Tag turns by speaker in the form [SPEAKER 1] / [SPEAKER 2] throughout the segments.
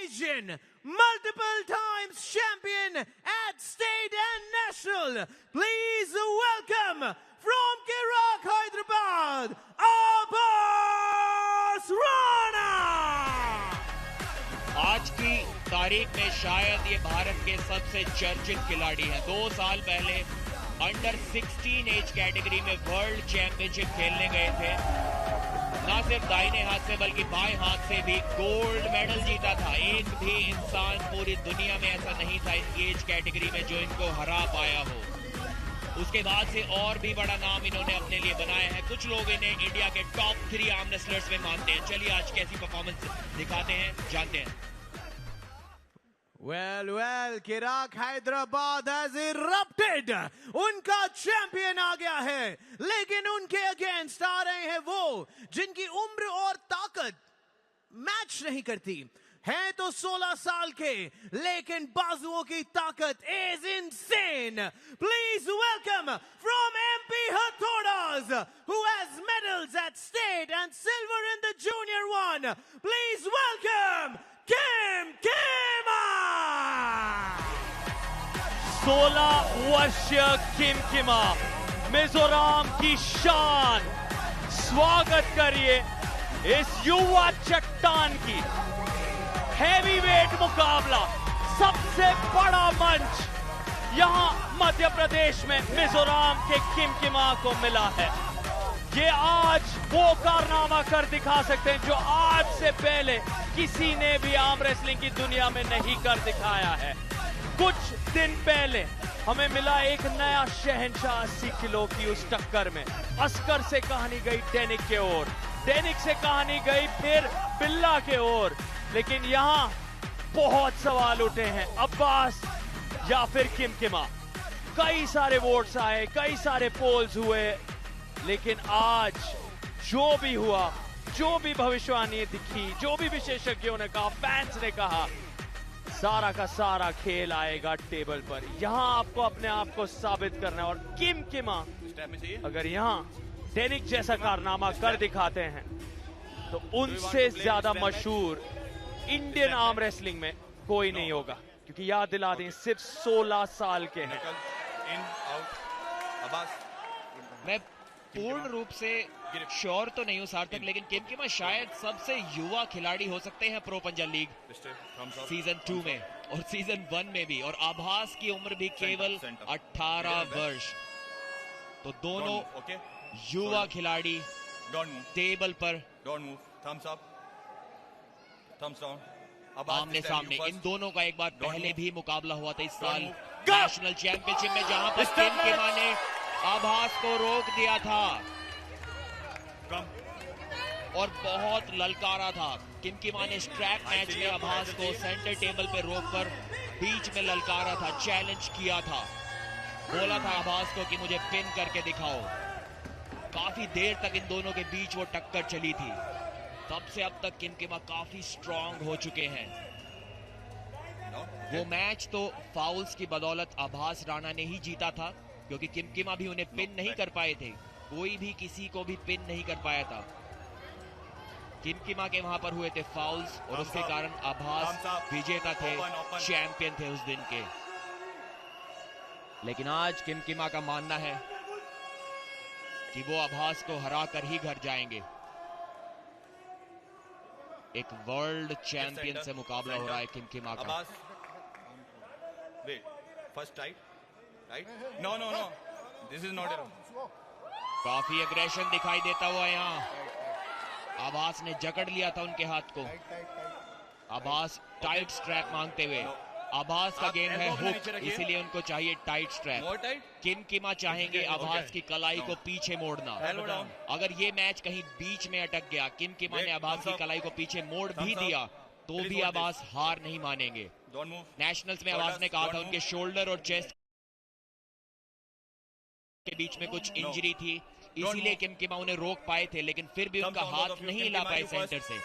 [SPEAKER 1] Asian, multiple times champion at state and national. Please welcome from Iraq, Hyderabad, Abbas Rana.
[SPEAKER 2] आज की तारीख में शायद ये भारत के सबसे चर्चित खिलाड़ी हैं। 2 साल पहले अंडर 16 एज कैटेगरी में वर्ल्ड चैंपियनशिप खेलने गए थे। ना सिर्फ दाहिने हाथ से बल्कि बाएं हाथ से भी गोल्ड मेडल जीता था। एक भी इंसान पूरी दुनिया में ऐसा नहीं था इस एज कैटेगरी में जो इनको हरा पाया हो। उसके बाद से और भी बड़ा नाम इन्होंने अपने लिए बनाया है। कुछ लोग इन्हें इंडिया के टॉप 3 आर्म रेसलर्स में मानते हैं। चलिए आज कैसी परफॉर्मेंस दिखाते हैं, जानते हैं।
[SPEAKER 1] Well, Iraq, Hyderabad has erupted. उनका चैंपियन आ गया है, लेकिन उनके अगेंस्ट आ रहे हैं वो जिनकी उम्र और ताकत मैच नहीं करती। हैं तो 16 साल के, लेकिन बाजुओं की ताकत is insane. Please welcome from MP Hathodas, who has medals at state and silver in the junior one. Please welcome Kim Kima.
[SPEAKER 3] 16 वर्षीय किम किमा, मिजोरम की शान। स्वागत करिए इस युवा चट्टान की। हैवीवेट मुकाबला, सबसे बड़ा मंच यहां मध्य प्रदेश में मिजोरम के किम किमा को मिला है। ये आज वो कारनामा कर दिखा सकते हैं जो आज से पहले किसी ने भी आर्म रेसलिंग की दुनिया में नहीं कर दिखाया है। कुछ दिन पहले हमें मिला एक नया शहंशाह 80 किलो की उस टक्कर में। अस्कर से कहानी गई डेनिक के ओर, डेनिक से कहानी गई फिर बिल्ला के ओर। लेकिन यहाँ बहुत सवाल उठे हैं, अब्बास या फिर किम किमा। कई सारे वोट्स आए, कई सारे पोल्स हुए, लेकिन आज जो भी हुआ, जो भी भविष्यवाणी दिखी, जो भी विशेषज्ञों ने कहा, फैंस ने कहा, सारा का सारा खेल आएगा टेबल पर। यहां आपको अपने आप को साबित करना है। और किम किमा अगर यहां डेनिक जैसा कारनामा कर दिखाते हैं तो उनसे ज्यादा मशहूर इंडियन आर्म रेसलिंग में कोई नहीं होगा। क्योंकि याद दिला दें, सिर्फ 16 साल के हैं।
[SPEAKER 2] मैं पूर्ण रूप से श्योर तो नहीं हूं सार्थक, लेकिन किम किमा शायद सबसे युवा खिलाड़ी हो सकते हैं प्रो पंजाब लीग सीजन 2 में और सीजन 1 में भी। और आभास की उम्र भी केवल 18 वर्ष। तो दोनों युवा खिलाड़ी टेबल पर आमने सामने। इन दोनों का एक बार पहले भी मुकाबला हुआ था इस साल नेशनल चैंपियनशिप में, जहां पर किम किमा ने आभास को रोक दिया था और बहुत ललकारा था। किम किमा ने स्ट्रैप मैच में आभास को सेंटर टेबल पे रोककर बीच में ललकारा था, चैलेंज किया था, बोला था आभास को कि मुझे पिन करके दिखाओ। काफी देर तक इन दोनों के बीच वो टक्कर चली थी। तब से अब तक किम किमा काफी स्ट्रांग हो चुके हैं। वो मैच तो फाउल्स की बदौलत आभास राणा ने ही जीता था, क्योंकि किम किमा भी उन्हें पिन नहीं कर पाए थे। कोई भी किसी को भी पिन नहीं कर पाया था। किम किमा के वहां पर हुए थे फाउल्स और उसके कारण आभास विजेता थे, चैंपियन थे उस दिन के। लेकिन आज किम किमा का मानना है कि वो आभास को हरा कर ही घर जाएंगे। एक वर्ल्ड चैंपियन से मुकाबला हो रहा है किम किमा का।
[SPEAKER 4] First tight, no this is not at.
[SPEAKER 2] काफी एग्रेशन दिखाई देता हुआ यहाँ आभास ने जकड़ लिया था उनके हाथ को। आभास टाइट स्ट्रैप मांगते हुए। आभास का गेम है हुक, इसीलिए उनको चाहिए टाइट स्ट्रैप। किम किमा चाहेंगे आभास की कलाई को पीछे मोड़ना। अगर ये मैच कहीं बीच में अटक गया, किम किमा ने आभास की कलाई को पीछे मोड़ भी दिया, तो भी आभास हार नहीं मानेंगे। नेशनल्स में आभास ने कहा था उनके शोल्डर और चेस्ट के बीच में कुछ इंजरी थी, इसीलिए किम किमा उन्हें रोक पाए थे, लेकिन फिर भी उनका हाथ नहीं हिला पाए सेंटर से।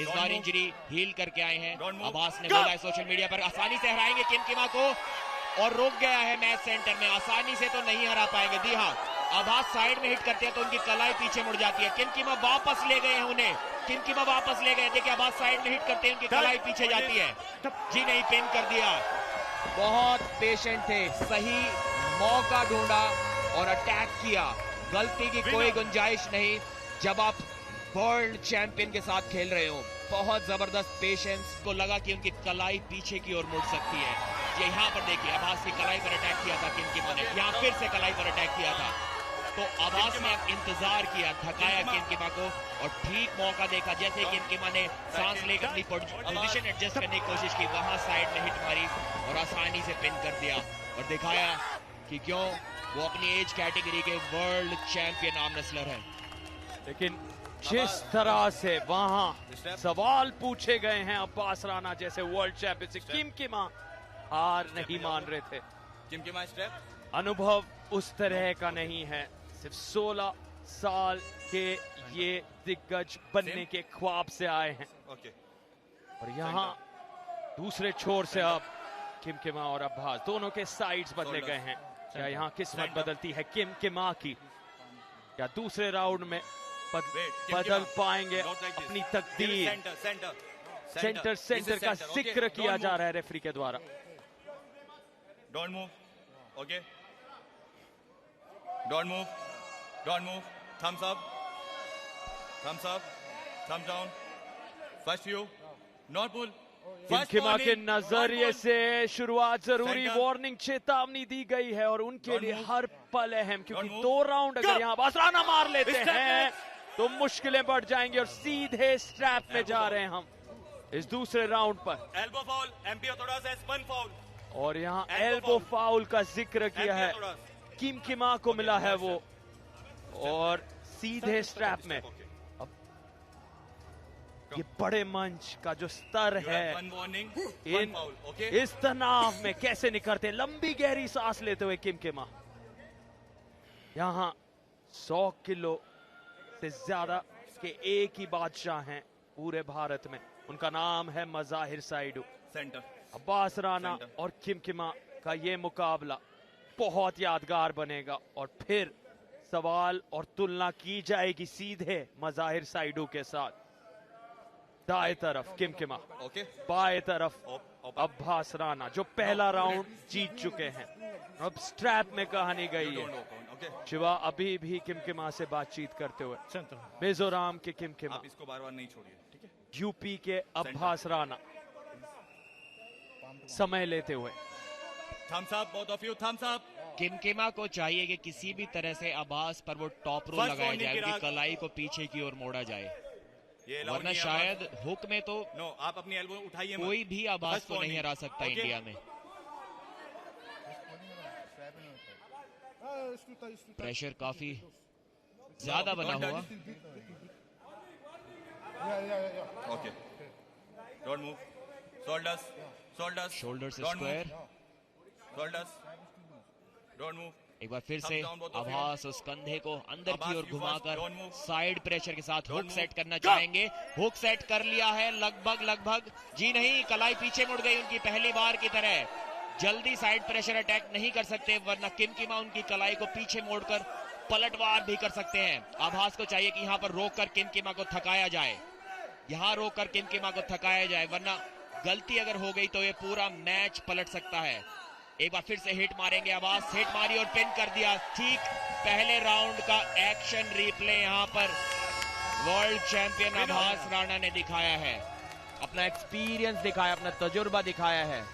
[SPEAKER 2] इस बार इंजरी हील करके आए हैं। आभास ने बोला है सोशल मीडिया पर आसानी से हराएंगे किम किमा को, और रोक गया है मैच सेंटर में। आसानी से तो नहीं हरा पाएंगे। दी हाँ, आभास साइड में हिट करते हैं तो उनकी कलाई पीछे मुड़ जाती है। किमकिमा वापस ले गए हैं उन्हें, किमकिमा वापस ले गए। देखिए आभास साइड में हिट करते हैं, उनकी कलाई पीछे जाती है। जी नहीं, पिन कर दिया। बहुत पेशेंट थे, सही मौका ढूंढा और अटैक किया। गलती की कोई गुंजाइश नहीं जब आप वर्ल्ड चैंपियन के साथ खेल रहे हो। बहुत जबरदस्त पेशेंस को लगा कि उनकी कलाई पीछे की ओर मुड़ सकती है। ये यहाँ पर देखिए आभास की कलाई पर अटैक किया था किमकिमा ने, यहाँ फिर से कलाई पर अटैक किया था। तो आभास ने अब इंतजार किया, थकाया किमकिमा को और ठीक मौका देखा। जैसे किमकिमा ने सांस लेकर अपनी पोजीशन एडजस्ट करने की कोशिश की, वहां साइड में हिट मारी और आसानी से पिन कर दिया और दिखाया कि क्यों वो अपनी एज कैटेगरी के वर्ल्ड चैंपियन आर्म रेसलर है।
[SPEAKER 3] लेकिन जिस तरह से वहां सवाल पूछे गए हैं अब्बास राना जैसे वर्ल्ड चैंपियन से, किमकिमा हार नहीं मान रहे थे।
[SPEAKER 4] किमकिमा स्टेप।
[SPEAKER 3] अनुभव उस तरह का नहीं है, सिर्फ 16 साल के ये दिग्गज बनने के ख्वाब से आए हैं।
[SPEAKER 4] ओके।
[SPEAKER 3] और यहाँ दूसरे छोर से अब किमकिमा और अब्बास दोनों के साइड्स बदले गए हैं। क्या यहाँ किस्मत बदलती है किमकिमा की? क्या दूसरे राउंड में बदल पाएंगे अपनी तकदीर? सेंटर का जिक्र किया जा रहा है रेफरी के द्वारा।
[SPEAKER 4] Don't move, okay, don't move, don't move. Thumbs up, thumbs up, thumbs down. First view, not pull.
[SPEAKER 3] किमकिमा के नजरिए से शुरुआत जरूरी, वार्निंग चेतावनी दी गई है और उनके लिए हर पल अहम, क्योंकि 2 राउंड अगर यहाँ अब्बास राना मार लेते हैं तो मुश्किलें बढ़ जाएंगी और सीधे स्ट्रैप में जा रहे हैं हम इस दूसरे राउंड पर।
[SPEAKER 4] एल्बो फाउल, एमपी ऑर्थोडॉक्स है, स्पिन फाउल।
[SPEAKER 3] और यहाँ एल्बो फाउल का जिक्र किया है, किमकिमा को मिला है वो और सीधे स्ट्रैप में। अब ये बड़े मंच का जो स्तर है, इस तनाव में कैसे निकलते, लंबी गहरी सांस लेते हुए किमकिमा। यहाँ 100 किलो से ज्यादा के एक ही बादशाह हैं पूरे भारत में, उनका नाम है मज़ाहिर साइडू।
[SPEAKER 4] सेंटर
[SPEAKER 3] अब्बास राना और किमकिमा का ये मुकाबला बहुत यादगार बनेगा और फिर सवाल और तुलना की जाएगी सीधे मज़ाहिर साइडू के साथ। दाएं तरफ किमकिमा, बाएं तरफ अब्बास राना जो पहला राउंड जीत चुके हैं। अब स्ट्रैप में कहानी गई है। शिवा अभी भी किमकिमा से बातचीत करते हुए, मिजोरम के किमकिमा,
[SPEAKER 4] आप इसको बार-बार नहीं छोड़िए, ठीक है?
[SPEAKER 3] यूपी के अब्बास राना समय लेते हुए।
[SPEAKER 4] Thumbs up, both of you, thumbs up.
[SPEAKER 2] किमकिमा को चाहिए कि किसी भी तरह से आभास पर वो टॉप रो लगाया जाए, उनकी कलाई को पीछे की ओर मोड़ा जाए, वरना शायद हुक में तो
[SPEAKER 4] आप अपनी एल्बो उठाइए,
[SPEAKER 2] कोई भी आभास को नहीं हरा सकता इंडिया में। प्रेशर काफी ज्यादा बना हुआ।
[SPEAKER 4] Okay, don't move, shoulders, shoulders,
[SPEAKER 2] shoulder से स्क्वायर,
[SPEAKER 4] शोल्डर्स, डोंट मूव।
[SPEAKER 2] एक बार फिर से आभास उस कंधे को अंदर की ओर घुमाकर साइड प्रेशर के साथ हुक सेट करना चाहेंगे। हुक सेट कर लिया है लगभग। जी नहीं, कलाई पीछे मुड़ गई उनकी पहली बार की तरह। जल्दी साइड प्रेशर अटैक नहीं कर सकते, वरना किमकिमा उनकी कलाई को पीछे मोड़कर पलटवार भी कर सकते हैं। आभास को चाहिए कि यहाँ पर रोककर किमकिमा को थकाया जाए, यहाँ रोककर किमकिमा को थकाया जाए, वरना गलती अगर हो गई तो ये पूरा मैच पलट सकता है। एक बार फिर से हिट मारेंगे आभास, हिट मारी और पिन कर दिया। ठीक पहले राउंड का एक्शन रिप्ले यहाँ पर वर्ल्ड चैंपियन आभास राणा ने दिखाया है, अपना एक्सपीरियंस दिखाया, अपना तजुर्बा दिखाया है।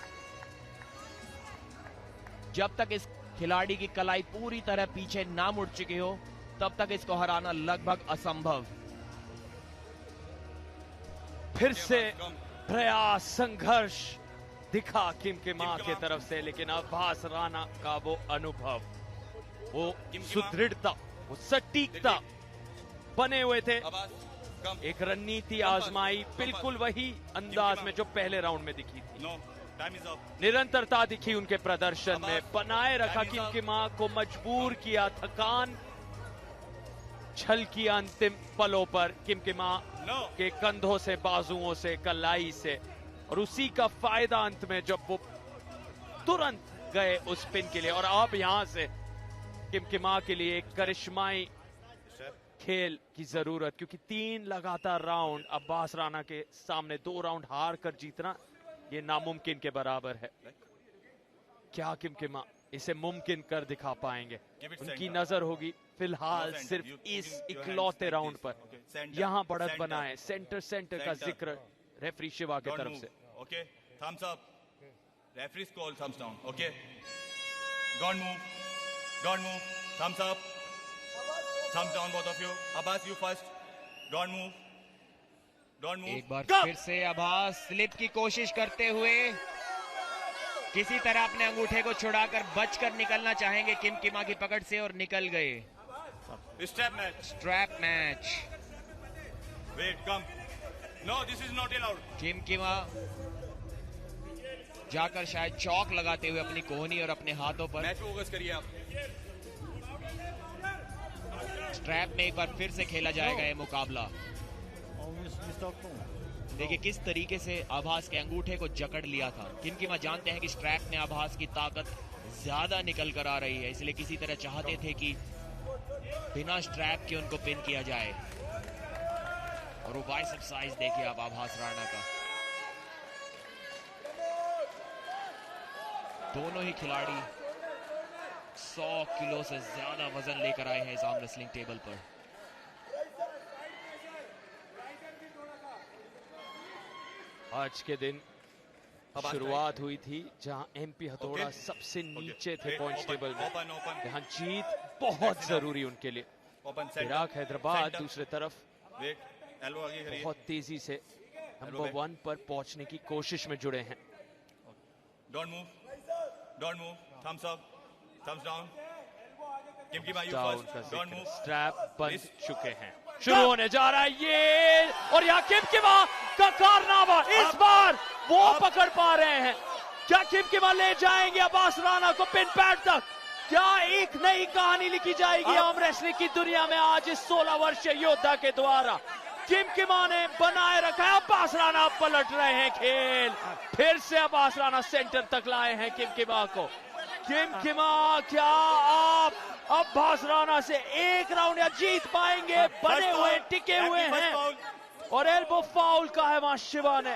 [SPEAKER 2] जब तक इस खिलाड़ी की कलाई पूरी तरह पीछे ना मुड़ चुकी हो तब तक इसको हराना लगभग असंभव।
[SPEAKER 3] फिर से प्रयास, संघर्ष दिखा किमकिमा की तरफ से, लेकिन अब्बास राना का वो अनुभव, वो सुदृढ़ता, वो सटीकता बने हुए थे। एक रणनीति आजमाई, बिल्कुल वही अंदाज में जो पहले राउंड में दिखी थी। निरंतरता दिखी उनके प्रदर्शन में, बनाए रखा किमकिमा को, मजबूर किया, थकान छल किया अंतिम पलों पर किमकिमा के कंधों से, बाजुओं से, कलाई से, और उसी का फायदा अंत में जब वो तुरंत गए उस पिन के लिए। और अब यहां से किमकिमा के लिए एक करिश्माई खेल की जरूरत, क्योंकि 3 लगातार राउंड अब्बास राना के सामने 2 राउंड हार कर जीतना ये नामुमकिन के बराबर है। क्या किमकिमा इसे मुमकिन कर दिखा पाएंगे? उनकी नजर होगी फिलहाल सिर्फ इस इकलौते राउंड पर। यहाँ बढ़त बनाए, सेंटर का जिक्र रेफरी शिवा की तरफ से।
[SPEAKER 4] Okay, thumbs up, referee call thumbs down. Okay, don't move, thumbs up, thumbs down both of you. Abbas you first, don't move.
[SPEAKER 2] एक बार फिर से अब्बास स्लिप की कोशिश करते हुए किसी तरह अपने अंगूठे को छुड़ाकर बचकर निकलना चाहेंगे किमकिमा की पकड़ से, और निकल गए। Strap match.
[SPEAKER 4] Wait, come. No, this is not allowed.
[SPEAKER 2] किमकिमा जाकर शायद चौक लगाते हुए अपनी कोहनी और अपने हाथों पर।
[SPEAKER 4] मैच फोकस करिए आप।
[SPEAKER 2] स्ट्रैप में एक बार फिर से खेला जाएगा ये मुकाबला। देखिए किस तरीके से आभास के अंगूठे को जकड़ लिया था। किमकिमा जानते हैं कि स्ट्रैप में आभास की ताकत ज्यादा निकल कर आ रही है, इसलिए किसी तरह चाहते थे कि बिना स्ट्रैप के उनको पिन किया जाए। और वो बाइसेप साइज देखिए आप आभास राणा का। दोनों ही खिलाड़ी 100 किलो से ज्यादा वजन लेकर आए हैं इस आर्म रेसलिंग टेबल पर।
[SPEAKER 3] आज के दिन शुरुआत हुई थी जहां एमपी हथौड़ा सबसे नीचे थे पॉइंट टेबल में, जहां जीत बहुत जरूरी उनके लिए। इराक हैदराबाद दूसरी तरफ बहुत तेजी से नंबर 1 पर पहुंचने की कोशिश में जुड़े हैं।
[SPEAKER 4] Don't move, thumbs up, thumbs down.
[SPEAKER 3] Strap बन चुके हैं, शुरू होने जा रहा है ये, और यहाँ किमकिमा का कारनामा इस बार वो पकड़ पा रहे हैं। क्या किमकिमा ले जाएंगे अब्बास राणा को पिन पैड तक? क्या एक नई कहानी लिखी जाएगी आर्म रेसलिंग की दुनिया में आज इस 16 वर्षीय योद्धा के द्वारा? किमकिमा ने बनाए रखा है, अब्बास राणा पलट रहे हैं खेल। फिर से अब्बास राणा सेंटर तक लाए हैं किमकिमा को। किमकिमा क्या आप अब्बास राणा से एक राउंड या जीत पाएंगे? बने हुए टिके हुए हैं, और एल्बो फाउल का है वहां शिवा ने,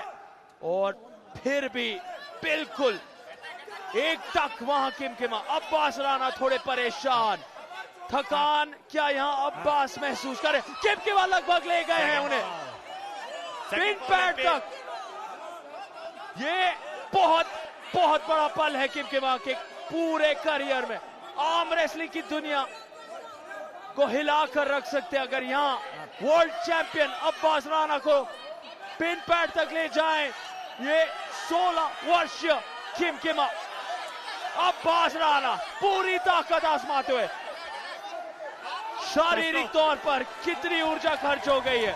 [SPEAKER 3] और फिर भी बिल्कुल एक टक वहां किमकिमा। अब्बास राणा थोड़े परेशान, थकान क्या यहाँ अब्बास महसूस करे? किमकिमा लगभग ले गए हैं उन्हें पिन पैड तक। ये बहुत बड़ा पल है किमकिमा के पूरे करियर में। आर्म रेसलिंग की दुनिया को हिला कर रख सकते हैं अगर यहाँ वर्ल्ड चैंपियन अब्बास राणा को पिन पैड तक ले जाएं। ये 16 वर्षीय किमकिमा, अब्बास राणा पूरी ताकत आजमाते हुए। शारीरिक तौर पर कितनी ऊर्जा खर्च हो गई है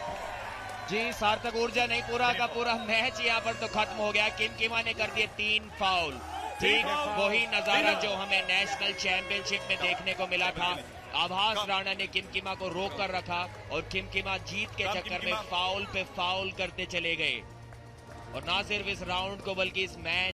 [SPEAKER 2] जी, सार्थक ऊर्जा नहीं, पूरा का पूरा मैच यहाँ पर तो खत्म हो गया। किमकिमा ने कर दिए 3 फाउल। ठीक वही नजारा जो हमें नेशनल चैंपियनशिप में देखने को मिला था। आभास राणा ने किमकिमा को रोक कर रखा, और किमकिमा जीत के चक्कर में फाउल पे फाउल करते चले गए। और ना सिर्फ इस राउंड को बल्कि इस मैच